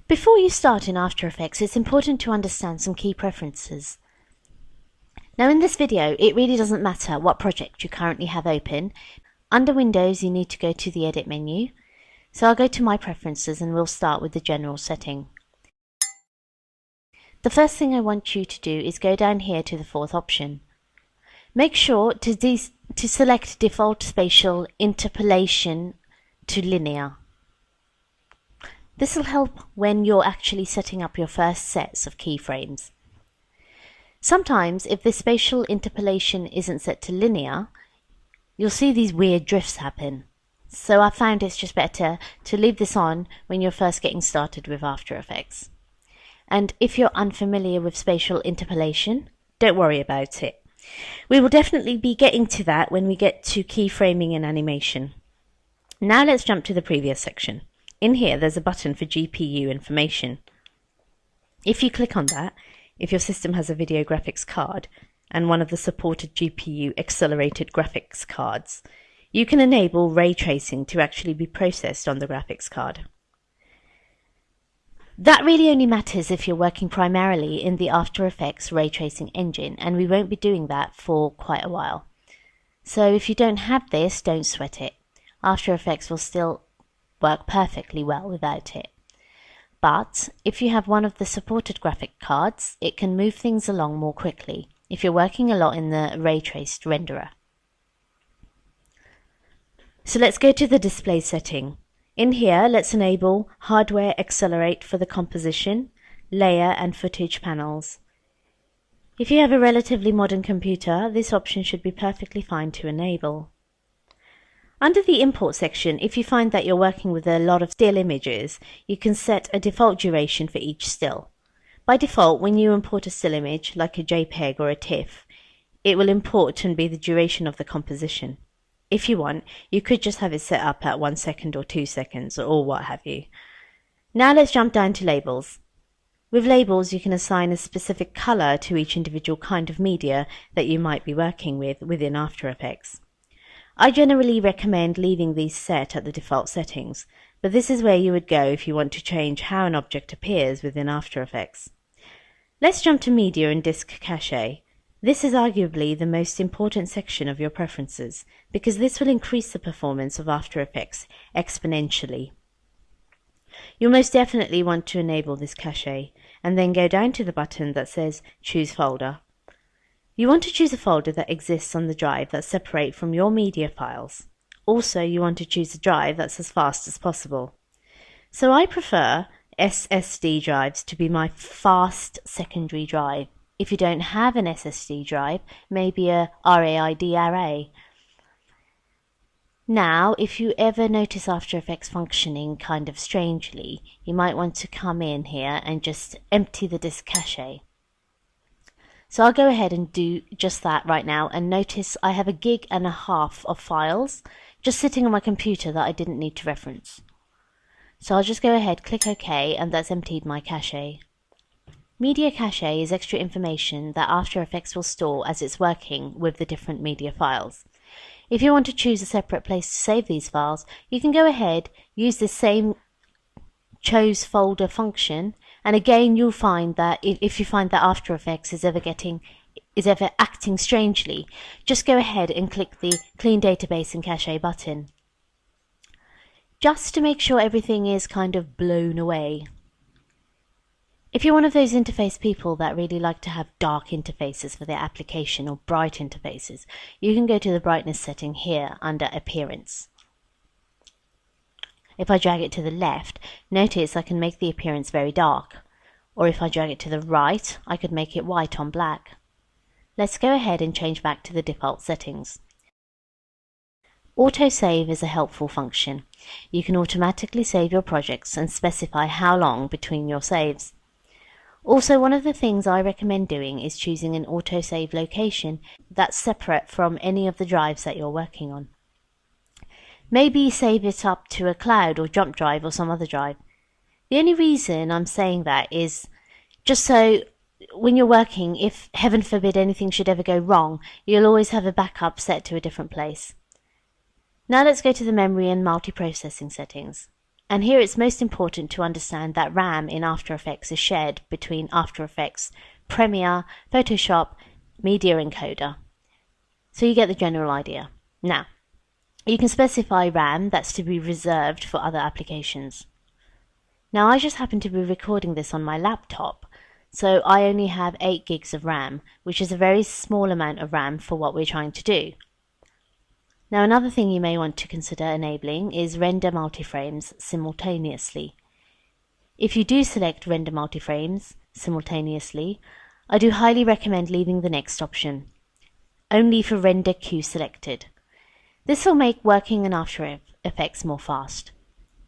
Before you start in After Effects, it's important to understand some key preferences. Now in this video, it really doesn't matter what project you currently have open. Under Windows, you need to go to the Edit menu. So I'll go to My Preferences and we'll start with the General setting. The first thing I want you to do is go down here to the fourth option. Make sure to select Default Spatial Interpolation to Linear. This will help when you're actually setting up your first sets of keyframes. Sometimes, if the spatial interpolation isn't set to linear, you'll see these weird drifts happen. So I found it's just better to leave this on when you're first getting started with After Effects. And if you're unfamiliar with spatial interpolation, don't worry about it. We will definitely be getting to that when we get to keyframing and animation. Now let's jump to the previous section. In here there's a button for GPU information. If you click on that, if your system has a video graphics card and one of the supported GPU accelerated graphics cards, you can enable ray tracing to actually be processed on the graphics card. That really only matters if you're working primarily in the After Effects ray tracing engine, and we won't be doing that for quite a while. So if you don't have this, don't sweat it. After Effects will still work perfectly well without it. But if you have one of the supported graphic cards, it can move things along more quickly if you're working a lot in the ray traced renderer. So let's go to the display setting. In here, let's enable Hardware Accelerate for the composition, layer and footage panels. If you have a relatively modern computer, this option should be perfectly fine to enable. Under the Import section, if you find that you're working with a lot of still images, you can set a default duration for each still. By default, when you import a still image, like a JPEG or a TIFF, it will import and be the duration of the composition. If you want, you could just have it set up at 1 second or 2 seconds or what have you. Now let's jump down to labels. With labels, you can assign a specific color to each individual kind of media that you might be working with within After Effects. I generally recommend leaving these set at the default settings, but this is where you would go if you want to change how an object appears within After Effects. Let's jump to Media and Disk Cache. This is arguably the most important section of your preferences, because this will increase the performance of After Effects exponentially. You'll most definitely want to enable this cache, and then go down to the button that says Choose Folder. You want to choose a folder that exists on the drive that's separate from your media files. Also, you want to choose a drive that's as fast as possible. So I prefer SSD drives to be my fast secondary drive. If you don't have an SSD drive, maybe a RAID array. Now, if you ever notice After Effects functioning kind of strangely, you might want to come in here and just empty the disk cache. So I'll go ahead and do just that right now, and notice I have 1.5 GB of files just sitting on my computer that I didn't need to reference. So I'll just go ahead, click OK, and that's emptied my cache. Media cache is extra information that After Effects will store as it's working with the different media files. If you want to choose a separate place to save these files, you can go ahead, use the same Choose Folder function, and again you'll find that if you find that After Effects is ever acting strangely, just go ahead and click the Clean Database and Cache button. Just to make sure everything is kind of blown away. If you're one of those interface people that really like to have dark interfaces for their application or bright interfaces, you can go to the brightness setting here under Appearance. If I drag it to the left, notice I can make the appearance very dark. Or if I drag it to the right, I could make it white on black. Let's go ahead and change back to the default settings. Autosave is a helpful function. You can automatically save your projects and specify how long between your saves. Also, one of the things I recommend doing is choosing an autosave location that's separate from any of the drives that you're working on. Maybe save it up to a cloud or jump drive or some other drive. The only reason I'm saying that is just so when you're working, if heaven forbid anything should ever go wrong, you'll always have a backup set to a different place. Now let's go to the memory and multiprocessing settings. And here it's most important to understand that RAM in After Effects is shared between After Effects, Premiere, Photoshop, Media Encoder. So you get the general idea. Now, you can specify RAM that's to be reserved for other applications. Now I just happen to be recording this on my laptop, so I only have 8 gigs of RAM, which is a very small amount of RAM for what we're trying to do. Now another thing you may want to consider enabling is render multiframes simultaneously. If you do select render multiframes simultaneously, I do highly recommend leaving the next option, only for render queue selected. This will make working in After Effects more fast.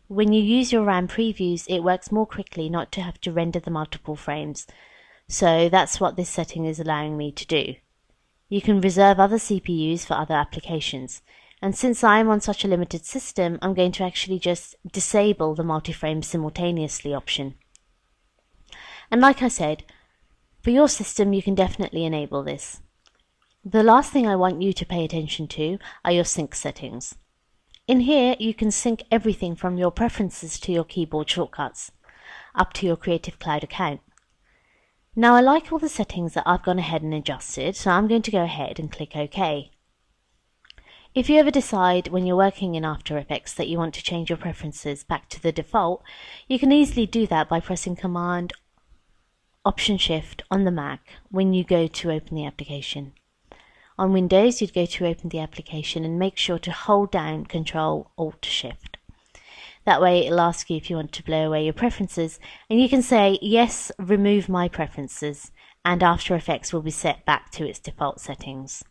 When you use your RAM previews, it works more quickly not to have to render the multiple frames, so that's what this setting is allowing me to do. You can reserve other CPUs for other applications, and since I'm on such a limited system, I'm going to actually just disable the multi-frame simultaneously option. And like I said, for your system you can definitely enable this. The last thing I want you to pay attention to are your sync settings. In here you can sync everything from your preferences to your keyboard shortcuts, up to your Creative Cloud account. Now I like all the settings that I've gone ahead and adjusted, so I'm going to go ahead and click OK. If you ever decide when you're working in After Effects that you want to change your preferences back to the default, you can easily do that by pressing Command Option Shift on the Mac when you go to open the application. On Windows, you'd go to open the application and make sure to hold down Control Alt Shift. That way it'll ask you if you want to blow away your preferences, and you can say yes, remove my preferences, and After Effects will be set back to its default settings.